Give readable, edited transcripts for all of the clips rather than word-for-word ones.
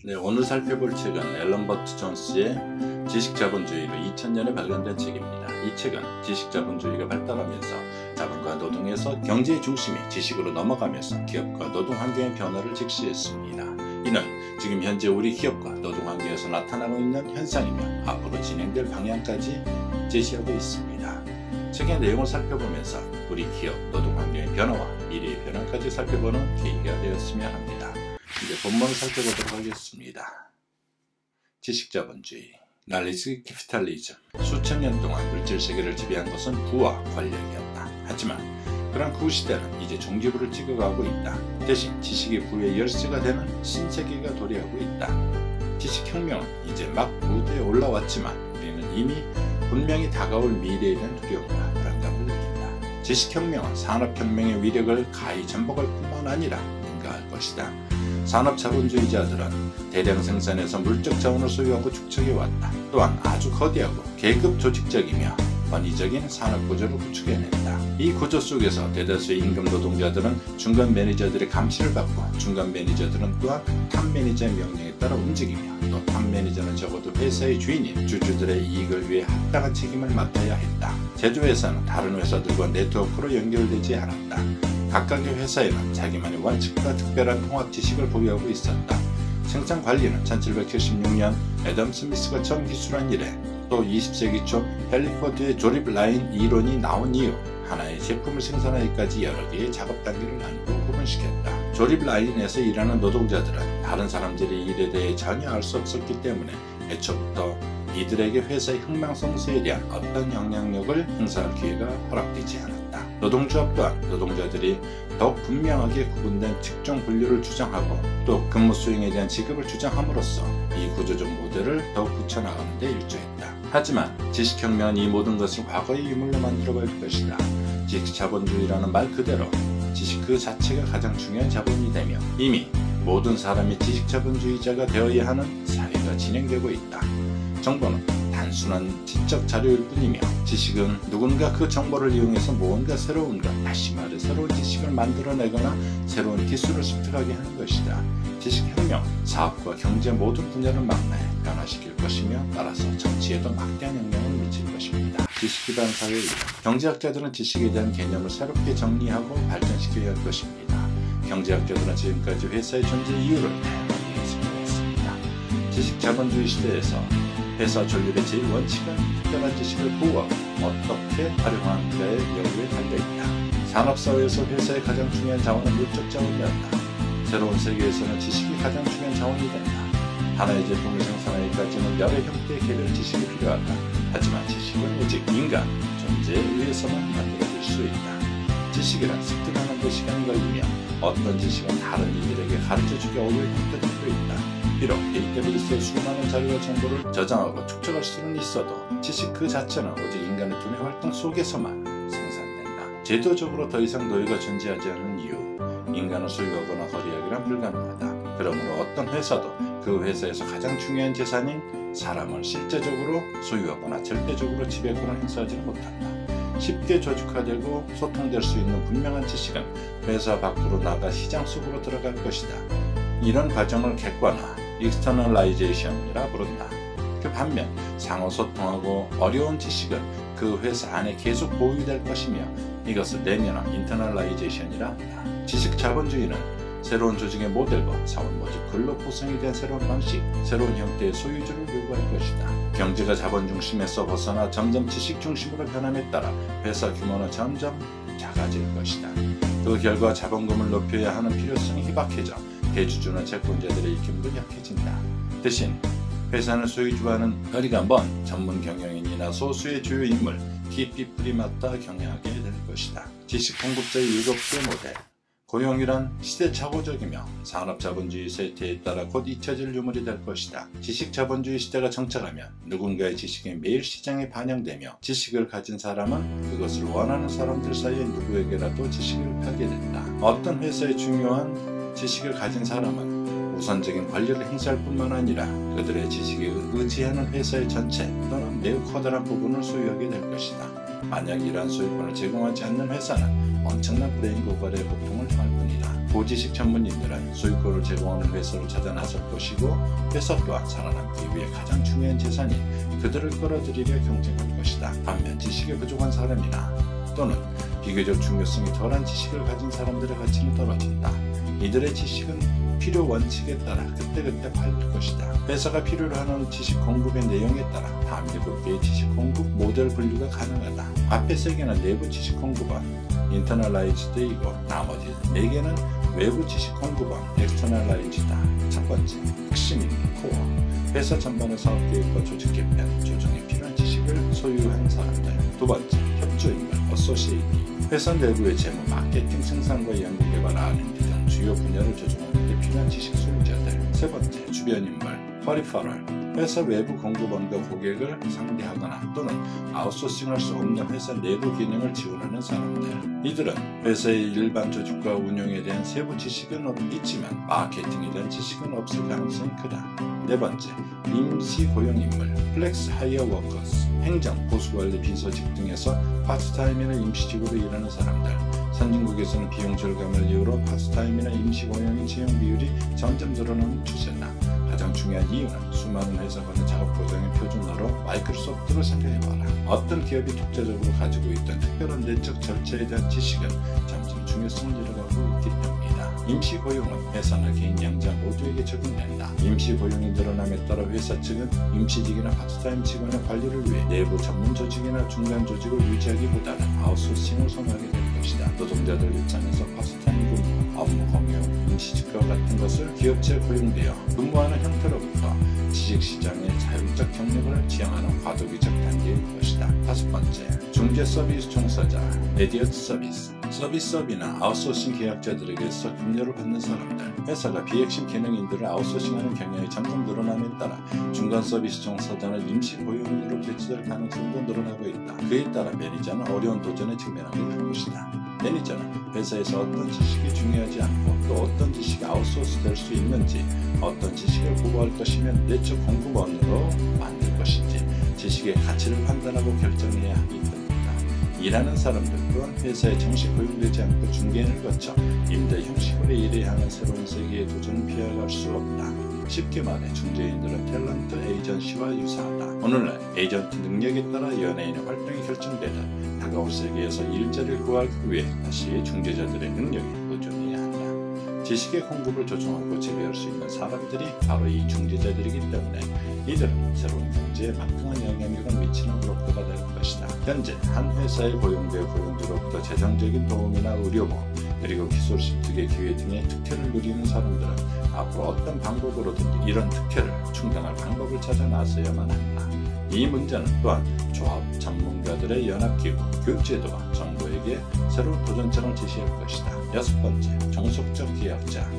네, 오늘 살펴볼 책은 앨런 버트 존스의 지식자본주의로 2000년에 발간된 책입니다. 이 책은 지식자본주의가 발달하면서 자본과 노동에서 경제의 중심이 지식으로 넘어가면서 기업과 노동 환경의 변화를 직시했습니다. 이는 지금 현재 우리 기업과 노동 환경에서 나타나고 있는 현상이며 앞으로 진행될 방향까지 제시하고 있습니다. 책의 내용을 살펴보면서 우리 기업, 노동 환경의 변화와 미래의 변화까지 살펴보는 계기가 되었으면 합니다. 이제 본문을 살펴보도록 하겠습니다. 지식자본주의, knowledge capitalism. 수천 년 동안 물질 세계를 지배한 것은 부와 권력이었다. 하지만 그런 구시대는 이제 종지부를 찍어가고 있다. 대신 지식이 부의 열쇠가 되는 신세계가 도래하고 있다. 지식혁명은 이제 막 무대에 올라왔지만 우리는 이미 분명히 다가올 미래에 대한 두려움과 불안감을 느낀다. 지식혁명은 산업혁명의 위력을 가히 전복할 뿐만 아니라 능가할 것이다. 산업자본주의자들은 대량 생산에서 물적 자원을 소유하고 축적해왔다. 또한 아주 거대하고 계급 조직적이며 권위적인 산업구조를 구축해낸다. 이 구조 속에서 대다수의 임금 노동자들은 중간 매니저들의 감시를 받고 중간 매니저들은 또한 탑 매니저의 명령에 따라 움직이며 또 탑 매니저는 적어도 회사의 주인인 주주들의 이익을 위해 합당한 책임을 맡아야 했다. 제조회사는 다른 회사들과 네트워크로 연결되지 않았다. 각각의 회사에는 자기만의 원칙과 특별한 통합 지식을 보유하고 있었다. 생산 관리는 1776년 애덤 스미스가 처음 기술한 이래 또 20세기 초 헬리포드의 조립 라인 이론이 나온 이후 하나의 제품을 생산하기까지 여러 개의 작업 단계를 나누고 구분시켰다. 조립 라인에서 일하는 노동자들은 다른 사람들의 일에 대해 전혀 알 수 없었기 때문에 애초부터 이들에게 회사의 흥망성쇠에 대한 어떤 영향력을 행사할 기회가 허락되지 않았다. 노동조합 또한 노동자들이 더욱 분명하게 구분된 직종 분류를 주장하고 또 근무 수행에 대한 지급을 주장함으로써 이 구조적 모델을 더욱 굳혀나가는 데 일조했다. 하지만 지식혁명은 이 모든 것을 과거의 유물로 만들어버릴 것이다. 지식자본주의라는 말 그대로 지식 그 자체가 가장 중요한 자본이 되며 이미 모든 사람이 지식자본주의자가 되어야 하는 사회가 진행되고 있다. 정보는 단순한 지적 자료일 뿐이며 지식은 누군가 그 정보를 이용해서 무언가 새로운 것, 다시 말해 새로운 지식을 만들어내거나 새로운 기술을 습득하게 하는 것이다. 지식혁명, 사업과 경제 모든 분야를 망라해 변화시킬 것이며 따라서 정치에도 막대한 영향을 미칠 것입니다. 지식기반 사회의 경제학자들은 지식에 대한 개념을 새롭게 정리하고 발전시켜야 할 것입니다. 경제학자들은 지금까지 회사의 존재 이유를 다양하게 해석했습니다. 지식자본주의 시대에서 회사 전략의 제일 원칙은 특별한 지식을 보호하고 어떻게 활용하는가의 여부에 달려있다. 산업사회에서 회사의 가장 중요한 자원은 물적 자원이었다. 새로운 세계에서는 지식이 가장 중요한 자원이 된다. 하나의 제품을 생산하기까지는 여러 형태의 개별 지식이 필요하다. 하지만 지식은 오직 인간, 존재에 의해서만 만들어질 수 있다. 지식이란 습득하는 데 시간이 걸리며 어떤 지식은 다른 이들에게 가르쳐주기 어려운 형태들도 있다. 비록 데이터베이스에 수많은 자료와 정보를 저장하고 축적할 수는 있어도 지식 그 자체는 오직 인간의 두뇌 활동 속에서만 생산된다. 제도적으로 더 이상 노예가 존재하지 않는 이유, 인간을 소유하거나 거래하기란 불가능하다. 그러므로 어떤 회사도 그 회사에서 가장 중요한 재산인 사람을 실제적으로 소유하거나 절대적으로 지배권을 행사하지는 못한다. 쉽게 조직화되고 소통될 수 있는 분명한 지식은 회사 밖으로 나가 시장 속으로 들어갈 것이다. 이런 과정을 객관화, externalization이라 부른다. 그 반면 상호소통하고 어려운 지식은 그 회사 안에 계속 보유될 것이며 이것을 내면한 internalization이라 한다. 지식자본주의는 새로운 조직의 모델과 사원 모집 근로 구성에 대한 새로운 방식, 새로운 형태의 소유주를 요구할 것이다. 경제가 자본 중심에서 벗어나 점점 지식 중심으로 변함에 따라 회사 규모는 점점 작아질 것이다. 그 결과 자본금을 높여야 하는 필요성이 희박해져 대주주나 채권자들의 입김도 약해진다. 대신 회사는 소유주와는 거리가 먼 전문 경영인이나 소수의 주요 인물, 키피플이 맡아 경영하게 될 것이다. 지식 공급자의 7개 모델. 고용이란 시대착오적이며 산업자본주의 세태에 따라 곧 잊혀질 유물이 될 것이다. 지식자본주의 시대가 정착하면 누군가의 지식이 매일 시장에 반영되며 지식을 가진 사람은 그것을 원하는 사람들 사이에 누구에게라도 지식을 팔게 된다. 어떤 회사의 중요한 지식을 가진 사람은 우선적인 권리를 행사할 뿐만 아니라 그들의 지식에 의지하는 회사의 전체 또는 매우 커다란 부분을 소유하게 될 것이다. 만약 이러한 소유권을 제공하지 않는 회사는 엄청난 불행 고갈의 고통을 당할 뿐이다. 고지식 전문인들은 소유권을 제공하는 회사를 찾아 나설 것이고 회사 또한 살아남기 위해 가장 중요한 재산이 그들을 끌어들이려 경쟁할 것이다. 반면 지식이 부족한 사람이나 또는 비교적 중요성이 덜한 지식을 가진 사람들의 가치는 떨어진다. 이들의 지식은 필요 원칙에 따라 그때그때 팔릴 것이다. 회사가 필요로 하는 지식 공급의 내용에 따라 다음 7개의 지식 공급 모델 분류가 가능하다. 앞에 3개는 내부 지식 공급원 (internalised이고) 나머지 4개는 외부 지식 공급원 (externalized다). 첫 번째, 핵심인 코어. 회사 전반의 사업 계획과 조직 개편, 조정에 필요한 지식을 소유한 사람들. 두 번째, 협조인물 (associate). 회사 내부의 재무, 마케팅, 생산과 연구개발, R&D 등 주요 분야를 조정하는 데 필요한 지식 소유자들. 세 번째, 주변인물 (peripheral). 회사 외부 공급원과 고객을 상대하거나 또는 아웃소싱할 수 없는 회사 내부 기능을 지원하는 사람들. 이들은 회사의 일반 조직과 운영에 대한 세부 지식은 있지만 마케팅에 대한 지식은 없을 가능성이 크다. 네 번째, 임시 고용인물 (flex hire workers). 행정, 보수관리, 비서직 등에서 파트타임이나 임시직으로 일하는 사람들. 선진국에서는 비용 절감을 이유로 파트타임이나 임시 고용인 채용 비율이 점점 늘어나는 추세다. 가장 중요한 이유는 수많은 회사간의 작업 보장의 표준어로 마이크로소프트를 생각해봐라. 어떤 기업이 독자적으로 가지고 있던 특별한 내적 절차에 대한 지식은 점점 중요성을 잃어가고 있기 때문이다. 임시 고용은 회사나 개인 양자 모두에게 적용된다. 임시 고용이 늘어남에 따라 회사 측은 임시직이나 파트타임 직원의 관리를 위해 내부 전문 조직이나 중간 조직을 유지하기보다는 아웃소싱을 선호하게 될 것이다. 노동자들 입장에서 파트타임 근무, 업무 공유, 임시직과 같은 것을 기업체에 고용되어 근무하는 형태로부터 지식시장의 자율적 경력을 지향하는 과도기적 단계일 것이다. 다섯 번째, 중개 서비스 종사자 (메디어트 서비스). 서비스업이나 아웃소싱 계약자들에게서 급료를 받는 사람들. 회사가 비핵심 기능인들을 아웃소싱하는 경향이 점점 늘어남에 따라 중간 서비스 종사자는 임시 고용인으로 배치될 가능성도 늘어나고 있다. 그에 따라 매니저는 어려운 도전에 직면하게 될 것이다. 매니저는 회사에서 어떤 지식이 중요하지 않고 또 어떤 지식이 아웃소스 될 수 있는지, 어떤 지식을 보고할 것이면 내적 공급원으로 만들 것인지 지식의 가치를 판단하고 결정해야 하기 때문이다. 일하는 사람들 또한 회사에 정식 고용되지 않고 중개인을 거쳐 임대 형식으로 일해야 하는 새로운 세계의 도전을 피해갈 수 없다. 쉽게 말해 중개인들은 탤런트 에이전시와 유사하다. 오늘날 에이전트 능력에 따라 연예인의 활동이 결정되듯 다가올 세계에서 일자리를 구하기 위해 다시 중재자들의 능력이 보존해야 한다. 지식의 공급을 조정하고 지배할 수 있는 사람들이 바로 이 중재자들이기 때문에 이들은 새로운 경제에 막강한 영향력을 미치는 브로커가 될 것이다. 현재 한 회사에 고용되어 고용주로부터 재정적인 도움이나 의료보험, 그리고 기술 습득의 기회 등의 특혜를 누리는 사람들은 앞으로 어떤 방법으로든지 이런 특혜를 충당할 방법을 찾아 나서야만 한다. 이 문제는 또한 조합 전문가들의 연합기구, 교육제도와 정부에게 새로운 도전장을 제시할 것이다. 여섯 번째, 종속적 계약자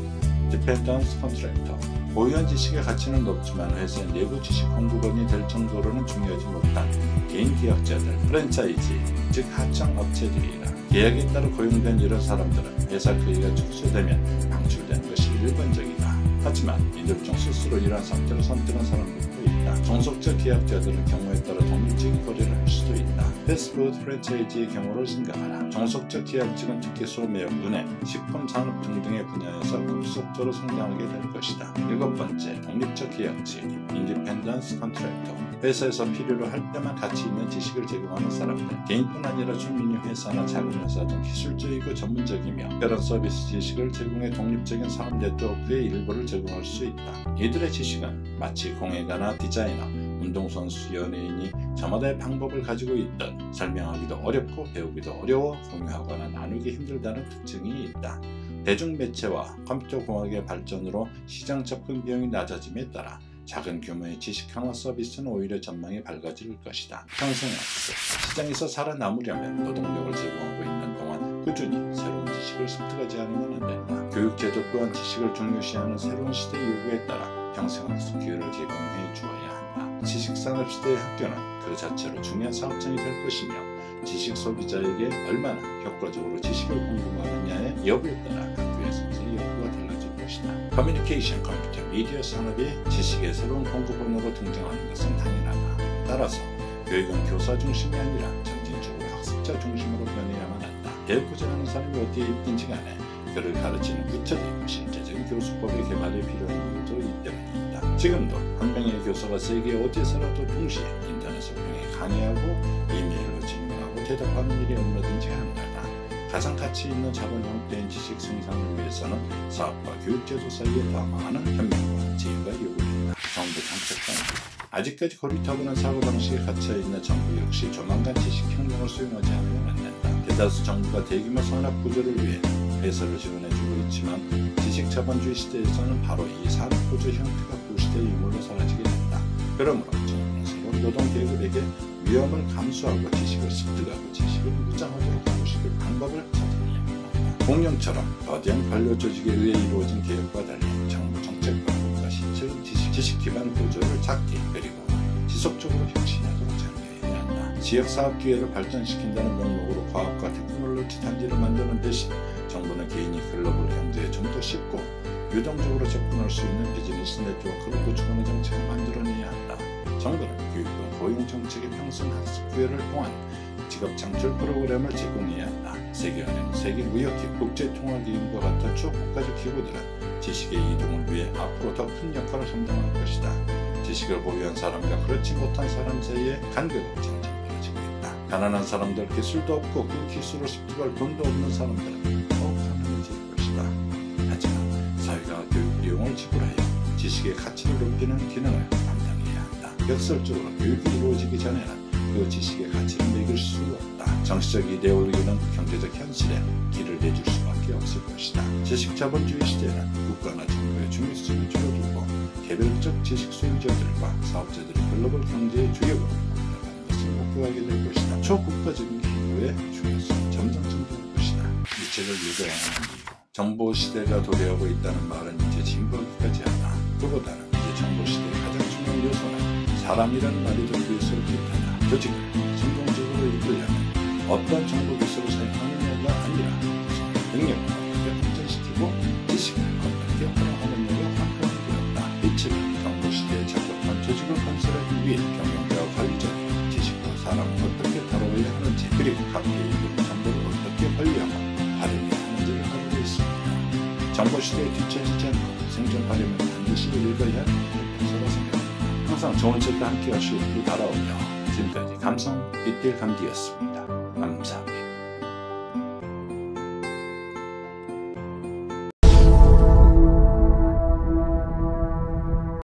(Dependence Contractor). 보유한 지식의 가치는 높지만 회사의 내부 지식 공급원이 될 정도로는 중요하지 못한 개인 계약자들 (프랜차이즈), 즉 하청 업체들이다. 계약에 따라 고용된 이런 사람들은 회사 크기가 축소되면 방출되는 것이 일반적이다. 하지만 이들 중 스스로 이러한 상태를 선택한 사람들도 있다. 종속적 계약자들은 경우에 따라 독립적인 거래를 할 수도 있다. 패스트푸드 프랜차이즈의 경우를 생각하라. 종속적 계약직은 특히 소매업, 은행, 식품 산업 등등의 분야에서 급속도로 성장하게 될 것이다. 일곱 번째, 독립적 계약직 (Independence Contractor). 회사에서 필요로 할 때만 가치 있는 지식을 제공하는 사람들. 개인뿐 아니라 주민이 회사나 작은 회사 등 기술적이고 전문적이며 특별한 서비스 지식을 제공해 독립적인 사업 네트워크의 일부를 제공할 수 있다. 이들의 지식은 마치 공예가나 디자이너, 운동선수, 연예인이 저마다의 방법을 가지고 있듯 설명하기도 어렵고 배우기도 어려워 공유하거나 나누기 힘들다는 특징이 있다. 대중매체와 컴퓨터공학의 발전으로 시장 접근 비용이 낮아짐에 따라 작은 규모의 지식 강화 서비스는 오히려 전망이 밝아질 것이다. 평생학습. 시장에서 살아남으려면 노동력을 제공하고 있는 동안 꾸준히 새로운 지식을 습득하지 않으면 안 된다. 교육제도 또한 지식을 중요시하는 새로운 시대 요구에 따라 평생학습 기회를 제공해 주어야 한다. 지식산업 시대의 학교는 그 자체로 중요한 사업장이 될 것이며 지식 소비자에게 얼마나 효과적으로 지식을 공급하느냐의 여부에 따라 학교의 선생의 여부가 달라질 것이다. 커뮤니케이션, 컴퓨터, 미디어 산업이 지식의 새로운 공급원으로 등장하는 것은 당연하다. 따라서 교육은 교사 중심이 아니라 점진적으로 학습자 중심으로 변해야만 한다. 배우고자 하는 사람이 어디에 있든지 간에 그를 가르치는 구체적이고 실제적인 교수법의 개발이 필요한 이유도 이 때문입니다. 지금도 한 명의 교수가 세계 어디서라도 동시에 인터넷을 통해 강의하고 이메일로 질문하고 대답하는 일이 얼마든지 가능하다. 가장 가치 있는 자본 형태인 지식 생산을 위해서는 사업과 교육제도 사이에 더 많은 협력과 지혜가 요구된다. 정부 정책과 아직까지 고리타분한 사고방식에 갇혀있는 정부 역시 조만간 지식혁명을 수용하지 않으면 안 된다. 대다수 정부가 대규모 산업구조를 위해 회사를 지원해주고 있지만 지식자본주의 시대에서는 바로 이 산업구조 형태가 구시대의 유물로 사라지게 된다. 그러므로 정부는 새로운 노동계급에게 위험을 감수하고 지식을 습득하고 지식을 무장하도록 하고 싶을 방법을 찾아내야 한다. 공룡처럼 거대한 관료조직에 의해 이루어진 개혁과 달리 정부 정책과 국가 실질적인 지식 기반 구조를 찾기 그리고 지속적으로 혁신하도록 장려해야 한다. 지역사업 기회를 발전시킨다는 명목으로 과학과 테크놀로지 단지를 만드는 대신 정부는 개인이 글로벌 경제에 좀 더 쉽고 유동적으로 접근할 수 있는 비즈니스 네트워크를 구축하는 정책을 만들어내야 한다. 정부는 교육과 고용 정책의 평생 학습 기회를 통한 직업 창출 프로그램을 제공해야 한다. 세계은행, 세계무역기구, 국제통화기금과 같은 초국가적 기구들은 지식의 이동을 위해 앞으로 더 큰 역할을 감당할 것이다. 지식을 보유한 사람과 그렇지 못한 사람 사이에 간극은 점점 벌어지고 있다. 가난한 사람들, 기술도 없고 그 기술을 습득할 돈도 없는 사람들은 더욱 가난해질 것이다. 하지만 사회가 교육 비용을 지불하여 지식의 가치를 높이는 기능을 담당해야 한다. 역설적으로 교육이 이루어지기 전에는 그 지식의 가치를 매길 수 없다. 정치적 이데올로기는 경제적 현실에 길을 내줄 수밖에 없을 것이다. 지식자본주의 시대는 국가나 정부의 중립성을 줄여두고 개별적 지식 소유자들과 사업자들이 글로벌 경제의 주역으로 올라가는 것을 목표하게 될 것이다. 초국가적인 기구의 중요성이 점점 증가할 것이다. 이 책을 읽어야 하는 이유. 정보 시대가 도래하고 있다는 말은 이제 진보하기까지 하다. 그보다는 이제 정보 시대의 가장 중요한 요소는 사람이라는 말이 더 기술을 뜻하다. 조직을 성공적으로 이끌려면 어떤 정보 기술을 사용하느냐가 아니라 능력을 어떻게 발전시키고 지식을 어떻게 활용하느냐가 관건이 되었다. 이 책은 정보 시대에 적합한 조직을 건설하기 위해 경영자와 관리자는 지식과 사람을 어떻게 다뤄야 하는지 그리고 각계의 이런 정보를 어떻게 관리하고 발행해야 하는지를 다루고 있습니다. 정보 시대에 뒤처지지 않고 생존하려면 반드시 읽어야 할 책이라고 생각합니다. 항상 좋은 책과 함께 할 수 있길 바라오며 지금까지 감성 빗길 감디였습니다. 감사합니다.